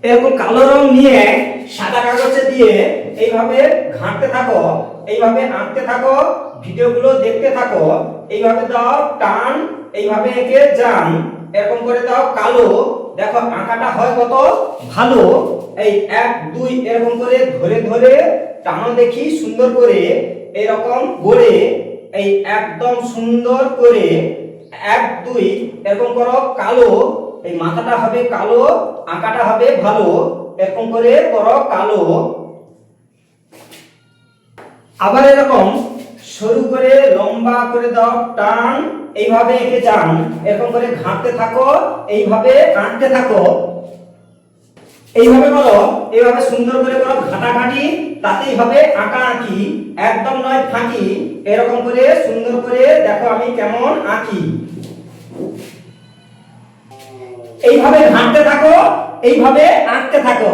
এরকম কালো রং নিয়ে সাদা কাগজে দিয়ে এইভাবে ঘাঁটতে থাকো, এইভাবে আঁকতে থাকো, ভিডিওগুলো দেখতে থাকো। এইভাবে দাও টান, এইভাবে এঁকে যান, এরকম করে দাও কালো। দেখো আঁকাটা হয় কত ভালো। এই 1 2 এরকম করে ধরে ধরে টানো দেখি সুন্দর করে, এরকম করে এই একদম সুন্দর করে 1 2 এরকম করো কালো। এই মাথাটা হবে কালো, আঁকাটা হবে ভালো, এরকম করে করো কালো। আবার এরকম সরু করে লম্বা করে দাও টান, এইভাবে এঁকে যান, এরকম করে ঘাঁটতে থাকো, এইভাবে আঁকতে থাকো। এইভাবে করো, এইভাবে সুন্দর করে করো ঘাটাঘাটি, তাতেই হবে আঁকা আঁকি, একদম নয় ফাঁকি। এরকম করে সুন্দর করে দেখো আমি কেমন আঁকি। এইভাবে ঘাঁটতে থাকো, এইভাবে আঁকতে থাকো।